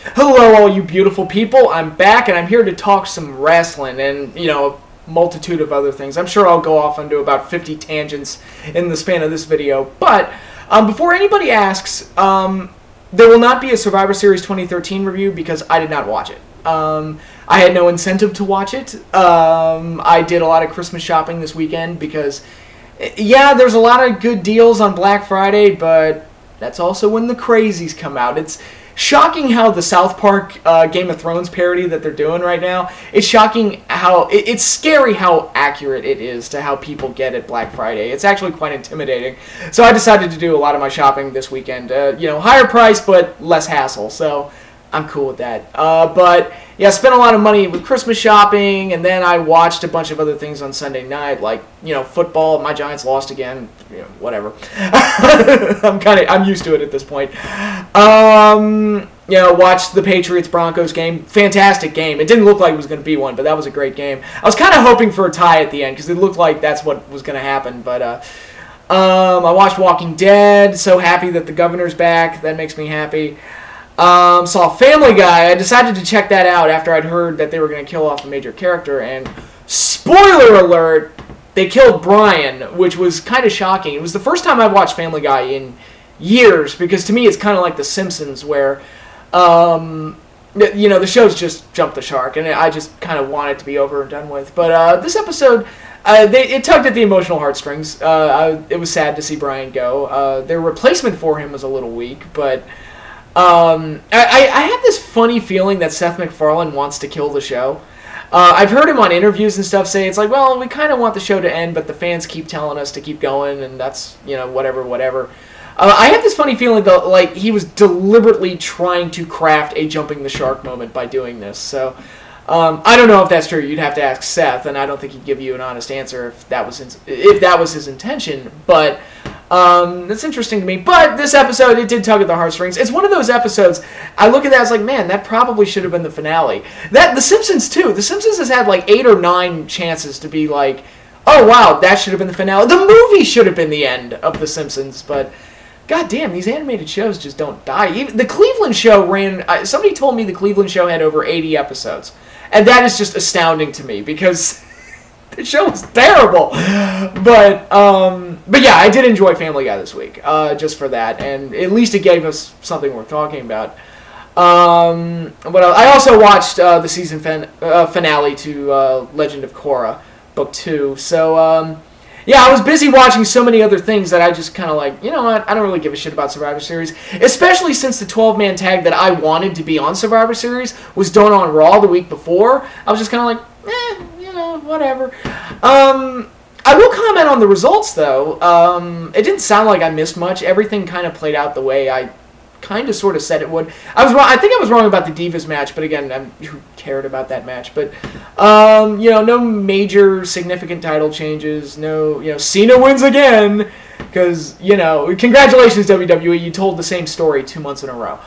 Hello, all you beautiful people. I'm back, and I'm here to talk some wrestling and, a multitude of other things. I'm sure I'll go off onto about 50 tangents in the span of this video. But before anybody asks, there will not be a Survivor Series 2013 review because I did not watch it. I had no incentive to watch it. I did a lot of Christmas shopping this weekend because, yeah, there's a lot of good deals on Black Friday, but that's also when the crazies come out. It's shocking how the South Park Game of Thrones parody that they're doing right now, it's shocking how, it's scary how accurate it is to how people get at Black Friday. It's actually quite intimidating. So I decided to do a lot of my shopping this weekend. Higher price, but less hassle. So I'm cool with that. But yeah, I spent a lot of money with Christmas shopping, and then I watched a bunch of other things on Sunday night, like, football. My Giants lost again. Whatever. I'm used to it at this point. Watched the Patriots-Broncos game. Fantastic game. It didn't look like it was going to be one, but that was a great game. I was kind of hoping for a tie at the end, because it looked like that's what was going to happen, but I watched Walking Dead. So happy that the governor's back. That makes me happy. Saw Family Guy. I decided to check that out after I'd heard that they were going to kill off a major character, and spoiler alert, they killed Brian, which was kind of shocking. It was the first time I've watched Family Guy in years, because to me it's kind of like The Simpsons, where, the show's just jumped the shark, and I just kind of want it to be over and done with. But this episode, it tugged at the emotional heartstrings. It was sad to see Brian go. Their replacement for him was a little weak, but I have this funny feeling that Seth MacFarlane wants to kill the show. I've heard him on interviews and stuff say it's like, well, we kind of want the show to end, but the fans keep telling us to keep going, and that's, whatever. I have this funny feeling that, like, he was deliberately trying to craft a jumping the shark moment by doing this. So, I don't know if that's true. You'd have to ask Seth, and I don't think he'd give you an honest answer if that was his intention. But that's interesting to me. But this episode, it did tug at the heartstrings. It's one of those episodes, I look at that, it's like, man, that probably should have been the finale. The Simpsons, too. The Simpsons has had like 8 or 9 chances to be like, oh, wow, that should have been the finale. The movie should have been the end of The Simpsons, but god damn, these animated shows just don't die. Even the Cleveland show ran, somebody told me the Cleveland show had over 80 episodes. And that is just astounding to me, because the show was terrible. But yeah, I did enjoy Family Guy this week, just for that, and at least it gave us something worth talking about. But I also watched the season finale to Legend of Korra, Book 2. So, yeah, I was busy watching so many other things that I just kind of like, you know what, I don't really give a shit about Survivor Series, especially since the 12-man tag that I wanted to be on Survivor Series was done on Raw the week before. I was just kind of like, whatever. I will comment on the results, though. It didn't sound like I missed much. Everything kind of played out the way I kind of sort of said it would. I was wrong. I think I was wrong about the Divas match, but again, who cared about that match? But no major significant title changes. No, Cena wins again, because congratulations WWE, you told the same story 2 months in a row.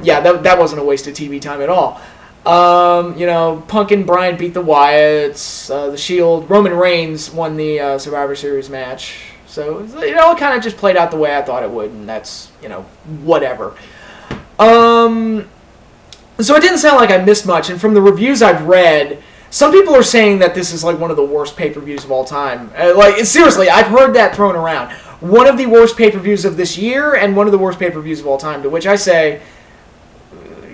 Yeah, that wasn't a waste of TV time at all. Punk and Bryan beat the Wyatts. The Shield, Roman Reigns won the Survivor Series match. So, it kind of just played out the way I thought it would, and that's, whatever. So it didn't sound like I missed much, and from the reviews I've read, some people are saying that this is, like, one of the worst pay-per-views of all time. Seriously, I've heard that thrown around. One of the worst pay-per-views of this year, and one of the worst pay-per-views of all time, to which I say,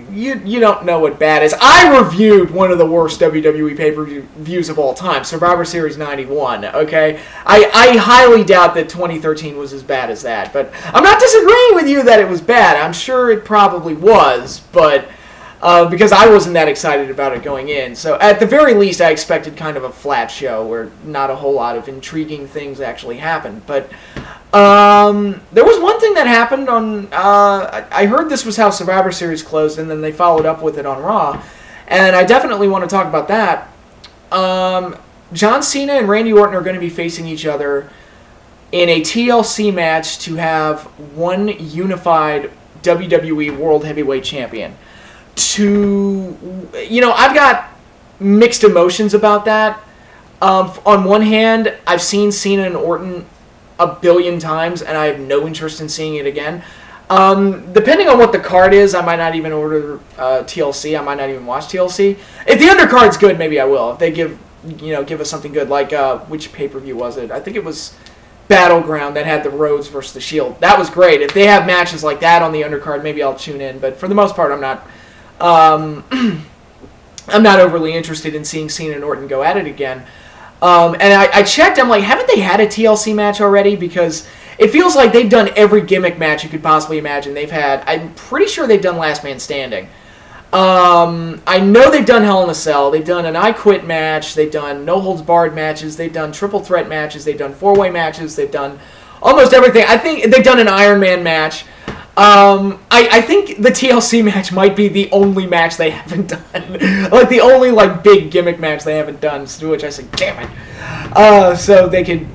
you don't know what bad is. I reviewed one of the worst WWE pay-per-views of all time, Survivor Series 91, okay? I highly doubt that 2013 was as bad as that, but I'm not disagreeing with you that it was bad. I'm sure it probably was, but because I wasn't that excited about it going in. So at the very least, I expected kind of a flat show where not a whole lot of intriguing things actually happened, but there was one thing that happened on, I heard this was how Survivor Series closed, and then they followed up with it on Raw, and I definitely want to talk about that. John Cena and Randy Orton are going to be facing each other in a TLC match to have one unified WWE World Heavyweight Champion. I've got mixed emotions about that. On one hand, I've seen Cena and Orton a billion times, and I have no interest in seeing it again. Depending on what the card is, I might not even order TLC. I might not even watch TLC. If the undercard's good, maybe I will. If they give us something good, like which pay-per-view was it? I think it was Battleground that had the Rhodes versus the Shield. That was great. If they have matches like that on the undercard, maybe I'll tune in. But for the most part, I'm not. I'm not overly interested in seeing Cena and Orton go at it again. And I checked. I'm like, haven't they had a TLC match already? Because it feels like they've done every gimmick match you could possibly imagine they've had. I'm pretty sure they've done Last Man Standing. I know they've done Hell in a Cell. They've done an I Quit match. They've done No Holds Barred matches. They've done triple threat matches. They've done four-way matches. They've done almost everything. I think they've done an Iron Man match. I think the TLC match might be the only match they haven't done. Like, the only, like, big gimmick match they haven't done. To which I said, damn it. So they could,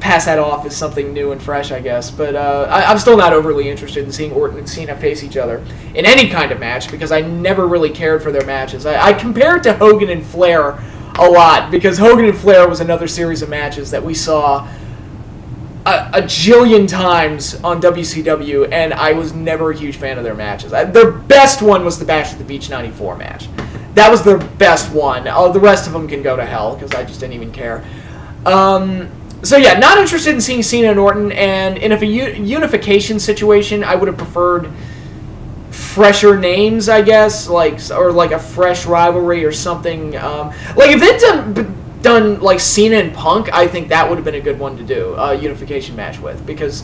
pass that off as something new and fresh, I guess. But I'm still not overly interested in seeing Orton and Cena face each other in any kind of match because I never really cared for their matches. I compare it to Hogan and Flair a lot because Hogan and Flair was another series of matches that we saw a jillion times on WCW, and I was never a huge fan of their matches. Their best one was the Bash at the Beach 94 match. That was their best one. The rest of them can go to hell because I just didn't even care. So yeah, not interested in seeing Cena and Orton, and in a unification situation, I would have preferred fresher names, I guess, or a fresh rivalry or something. Like if they'd done like Cena and Punk, I think that would have been a good one to do a unification match with, because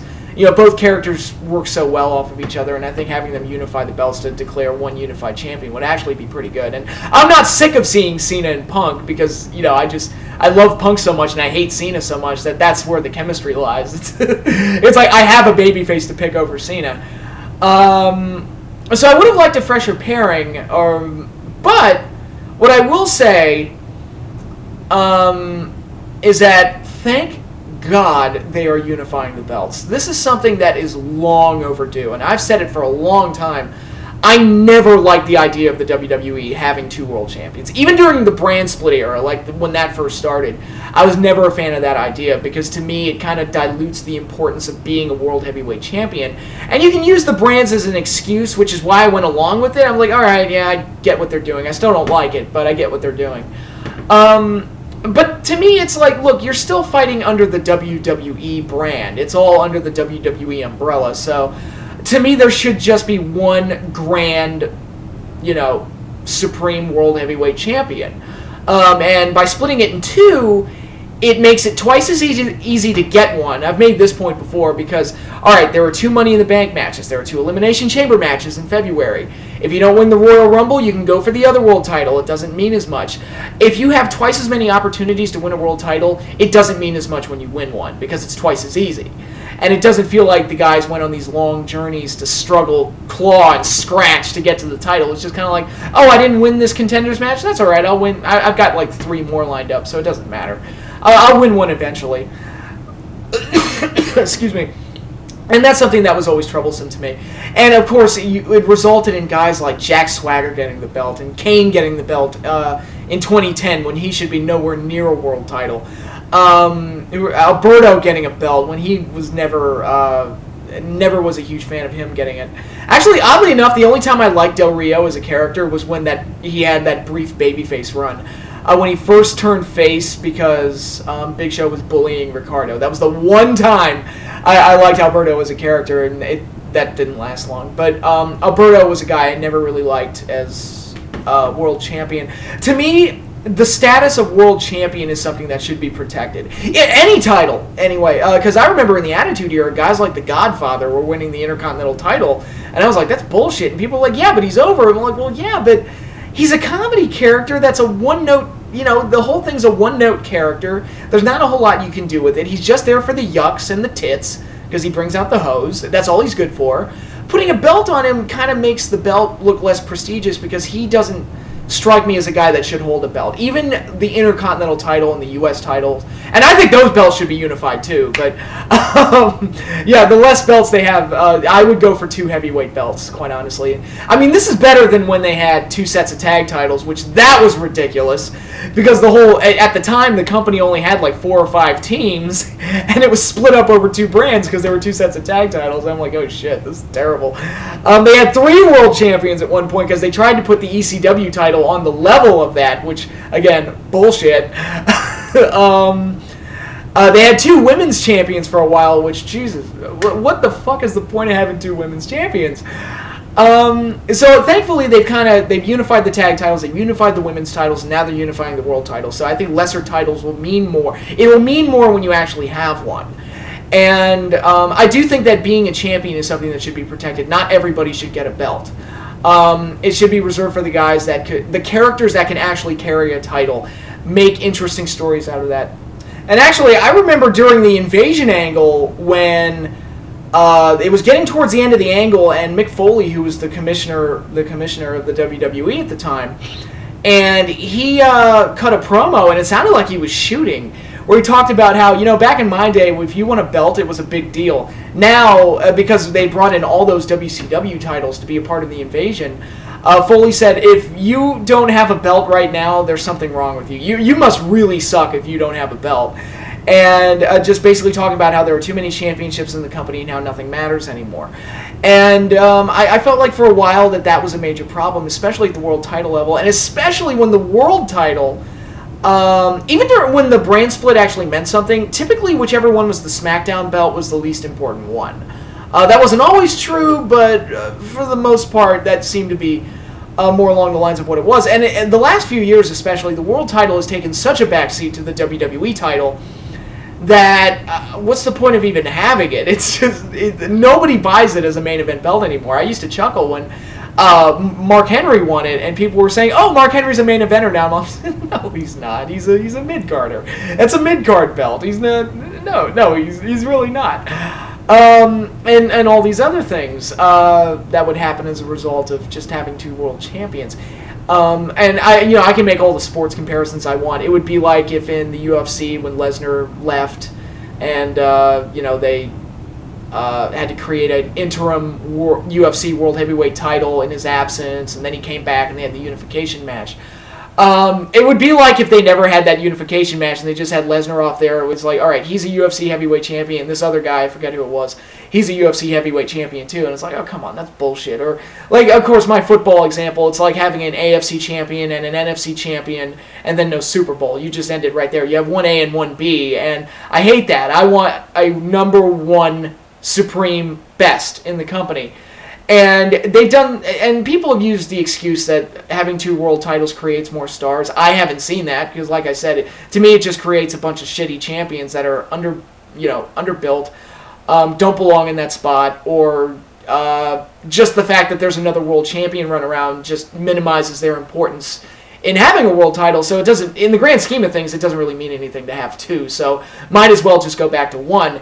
both characters work so well off of each other, and I think having them unify the belts to declare one unified champion would actually be pretty good. And I'm not sick of seeing Cena and Punk because I love Punk so much and I hate Cena so much that's where the chemistry lies. It's like I have a babyface to pick over Cena. So I would have liked a fresher pairing, but what I will say is that thank God they are unifying the belts. This is something that is long overdue, and I've said it for a long time. I never liked the idea of the WWE having two world champions. Even during the brand split era, like when that first started, I was never a fan of that idea because to me it kind of dilutes the importance of being a world heavyweight champion. And you can use the brands as an excuse, which is why I went along with it. I'm like, all right, yeah, I get what they're doing. I still don't like it, but I get what they're doing. But to me, it's like, look, you're still fighting under the WWE brand. It's all under the WWE umbrella. So, to me, there should just be one grand, supreme world heavyweight champion. And by splitting it in two, it makes it twice as easy to get one. I've made this point before because, all right, there were 2 Money in the Bank matches. There were 2 Elimination Chamber matches in February. If you don't win the Royal Rumble, you can go for the other world title. It doesn't mean as much. If you have twice as many opportunities to win a world title, it doesn't mean as much when you win one because it's twice as easy. And it doesn't feel like the guys went on these long journeys to struggle, claw, and scratch to get to the title. It's just kind of like, oh, I didn't win this contenders match? That's all right. I'll win. I've got like 3 more lined up, so it doesn't matter. I'll win one eventually. Excuse me. And that's something that was always troublesome to me. And, of course, it resulted in guys like Jack Swagger getting the belt and Kane getting the belt in 2010 when he should be nowhere near a world title. Alberto getting a belt when he was never was a huge fan of him getting it. Actually, oddly enough, the only time I liked Del Rio as a character was when he had that brief babyface run. When he first turned face because Big Show was bullying Ricardo. That was the one time I liked Alberto as a character, and that didn't last long. But Alberto was a guy I never really liked as world champion. To me, the status of world champion is something that should be protected. Any title, anyway. Because I remember in the Attitude Era, guys like The Godfather were winning the Intercontinental title, and I was like, that's bullshit. And people were like, yeah, but he's over. And I'm like, well, yeah, but he's a comedy character that's a one-note, the whole thing's a one-note character. There's not a whole lot you can do with it. He's just there for the yucks and the tits because he brings out the hose. That's all he's good for. Putting a belt on him kind of makes the belt look less prestigious because he doesn't strike me as a guy that should hold a belt. Even the Intercontinental title and the U.S. title, and I think those belts should be unified too. But yeah, the less belts they have, I would go for 2 heavyweight belts, quite honestly. I mean, this is better than when they had 2 sets of tag titles, which that was ridiculous, because at the time the company only had like 4 or 5 teams, and it was split up over 2 brands because there were 2 sets of tag titles. I'm like, oh shit, this is terrible. They had 3 world champions at one point because they tried to put the ECW title on the level of that, which, again, bullshit. They had 2 women's champions for a while, which, Jesus, what the fuck is the point of having 2 women's champions? So thankfully they've unified the tag titles, they've unified the women's titles, and now they're unifying the world titles. So I think lesser titles will mean more. It will mean more when you actually have one. And I do think that being a champion is something that should be protected. Not everybody should get a belt. It should be reserved for the guys the characters that can actually carry a title, make interesting stories out of that. And actually, I remember during the Invasion angle when it was getting towards the end of the angle, and Mick Foley, who was the commissioner of the WWE at the time, and he cut a promo, and it sounded like he was shooting, where he talked about how, back in my day, if you won a belt, it was a big deal. Now, because they brought in all those WCW titles to be a part of the Invasion, Foley said, if you don't have a belt right now, there's something wrong with you. You must really suck if you don't have a belt. And just basically talking about how there are too many championships in the company and how nothing matters anymore. And I felt like for a while that was a major problem, especially at the world title level, and especially when the world title, even when the brand split actually meant something, typically whichever one was the SmackDown belt was the least important one. That wasn't always true, but for the most part, that seemed to be more along the lines of what it was. And in the last few years especially, the world title has taken such a backseat to the WWE title that what's the point of even having it? It's just nobody buys it as a main event belt anymore. I used to chuckle when Mark Henry won it, and people were saying, "Oh, Mark Henry's a main eventer now." I'm like, no, he's not. He's a mid-carder. That's a mid-card belt. He's not. No, he's really not. And all these other things that would happen as a result of just having 2 world champions. And I can make all the sports comparisons I want. It would be like if in the UFC when Lesnar left, and they had to create an interim UFC World Heavyweight title in his absence, and then he came back and they had the unification match. It would be like if they never had that unification match and they just had Lesnar off there. It was like, all right, he's a UFC heavyweight champion. This other guy, I forget who it was, he's a UFC heavyweight champion too. And it's like, oh, come on, that's bullshit. Or, like, of course, my football example, it's like having an AFC champion and an NFC champion and then no Super Bowl. You just ended right there. You have 1A and 1B, and I hate that. I want a number 1 supreme best in the company. And people have used the excuse that having 2 world titles creates more stars. I haven't seen that, because like I said, to me it just creates a bunch of shitty champions that are underbuilt, don't belong in that spot, or just the fact that there's another world champion run around just minimizes their importance in having a world title. So it doesn't, in the grand scheme of things, it doesn't really mean anything to have 2. So might as well just go back to 1.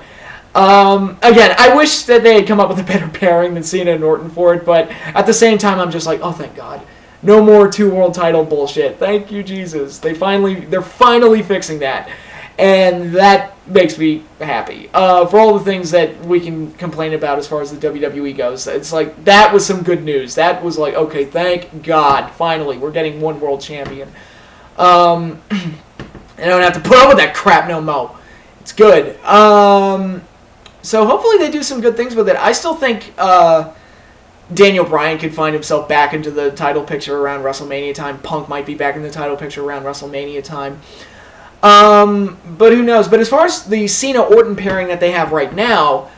Again, I wish that they had come up with a better pairing than Cena and Orton for it, but at the same time, I'm just like, oh, thank God. No more 2 world title bullshit. Thank you, Jesus. They're finally fixing that, and that makes me happy. For all the things that we can complain about as far as the WWE goes, it's like, that was some good news. That was like, okay, thank God, finally, we're getting 1 world champion. I don't have to put up with that crap no more. It's good. So hopefully they do some good things with it. I still think Daniel Bryan could find himself back into the title picture around WrestleMania time. Punk might be back in the title picture around WrestleMania time. But who knows? But as far as the Cena-Orton pairing that they have right now,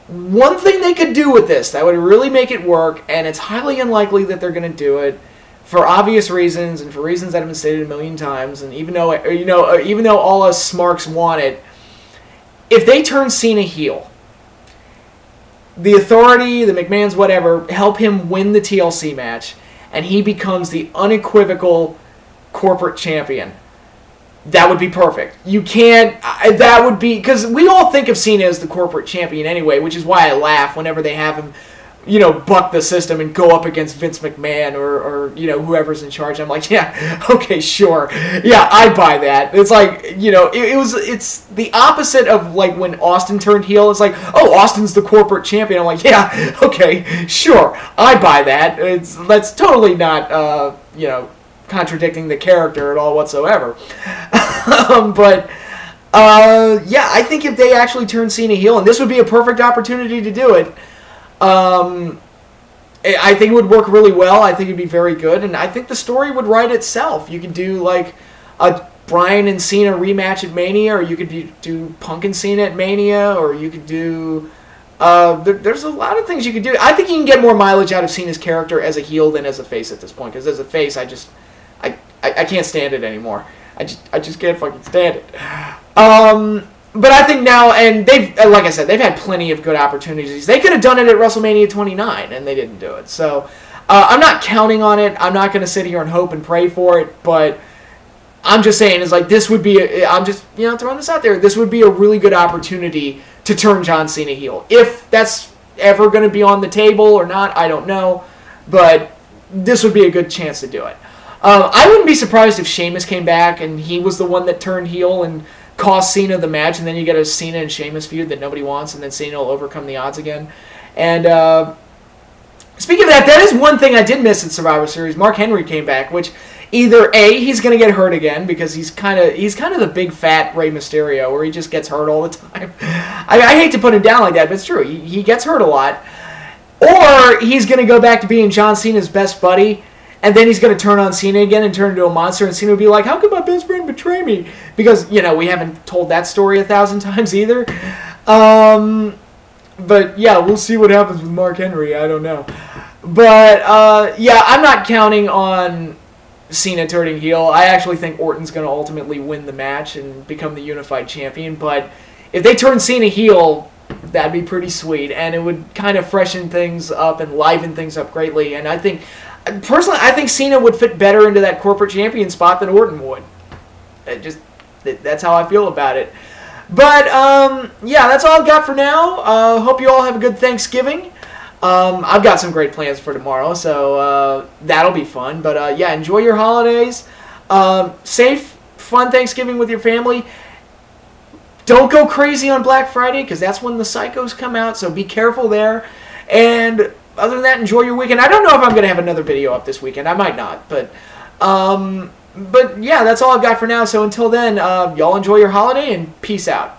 one thing they could do with this that would really make it work, and it's highly unlikely that they're going to do it, for obvious reasons and for reasons that have been stated a million times, and even though all us smarks want it, if they turn Cena heel, the Authority, the McMahons, whatever, help him win the TLC match, and he becomes the unequivocal corporate champion, that would be perfect. You can't, that would be, because we all think of Cena as the corporate champion anyway, which is why I laugh whenever they have him buck the system and go up against Vince McMahon or whoever's in charge. I'm like, yeah, okay, sure. Yeah, I buy that. It's like, it's the opposite of like when Austin turned heel. It's like, oh, Austin's the corporate champion. I'm like, yeah, okay, sure. I buy that. That's totally not, contradicting the character at all whatsoever. But I think if they actually turn Cena heel, and this would be a perfect opportunity to do it, I think it would work really well. I think it'd be very good, and I think the story would write itself. You could do like a Bryan and Cena rematch at Mania, or you could do Punk and Cena at Mania, or you could do. There's a lot of things you could do. I think you can get more mileage out of Cena's character as a heel than as a face at this point. Because as a face, I can't stand it anymore. I just can't fucking stand it. But I think now, and like I said, they've had plenty of good opportunities. They could have done it at WrestleMania 29, and they didn't do it. So I'm not counting on it. I'm not going to sit here and hope and pray for it. But I'm just saying, it's like this would be. I'm just throwing this out there. This would be a really good opportunity to turn John Cena heel. If that's ever going to be on the table or not, I don't know. But this would be a good chance to do it. I wouldn't be surprised if Sheamus came back and he was the one that turned heel and cost Cena the match, and then you get a Cena and Sheamus feud that nobody wants, and then Cena will overcome the odds again. And speaking of that is one thing I did miss in Survivor Series. Mark Henry came back, which either A, he's going to get hurt again because he's kind of the big fat Rey Mysterio where he just gets hurt all the time. I hate to put him down like that, but it's true. He gets hurt a lot. Or he's going to go back to being John Cena's best buddy, and then he's going to turn on Cena again and turn into a monster, and Cena will be like, how could my best friend betray me? Because, we haven't told that story 1,000 times either. But, yeah, we'll see what happens with Mark Henry. I don't know. But, I'm not counting on Cena turning heel. I actually think Orton's going to ultimately win the match and become the unified champion. But if they turn Cena heel, that'd be pretty sweet. And it would kind of freshen things up and liven things up greatly. And I think... Personally, I think Cena would fit better into that corporate champion spot than Orton would. That's how I feel about it. But, that's all I've got for now. Hope you all have a good Thanksgiving. I've got some great plans for tomorrow, so that'll be fun. But, enjoy your holidays. Safe, fun Thanksgiving with your family. Don't go crazy on Black Friday, because that's when the psychos come out, so be careful there. And... other than that, enjoy your weekend. I don't know if I'm going to have another video up this weekend. I might not. But yeah, that's all I've got for now. So until then, y'all enjoy your holiday and peace out.